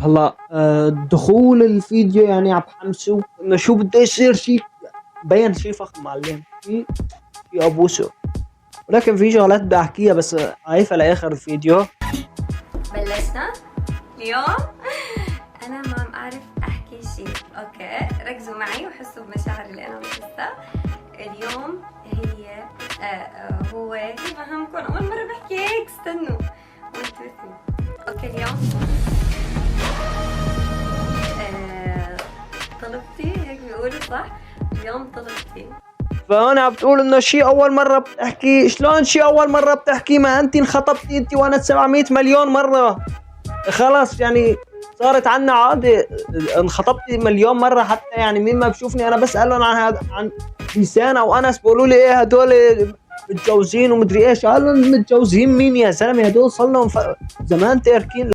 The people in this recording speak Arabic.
هلا دخول الفيديو يعني عم بحمسه انه شو بده يصير، شيء بين شيء فخم معلم، شيء ابوسه. ولكن في شغلات بدي احكيها بس عايفة لاخر الفيديو. بلشنا اليوم. انا ما عم اعرف احكي شيء، اوكي ركزوا معي وحسوا بمشاعري اللي انا عم بحسها اليوم. هي هو هي فهمكم اول مره بحكي هيك، استنوا 1 2 3. اوكي اليوم طلبتي، هيك بيقولوا صح؟ اليوم طلبتي. فانا عم بتقول انه شيء اول مره بتحكي. شلون شيء اول مره بتحكي؟ ما انت انخطبتي انت وانا 700 مليون مره. خلاص يعني صارت عنا عادة، انخطبتي مليون مرة. حتى يعني مين ما بشوفني انا بسألهم عن هذا، عن لسان او انس، بيقولوا لي ايه هدول متجوزين ومدري ايش. قال لهم متجوزين مين يا زلمة؟ هدول صار لهم زمان تاركين.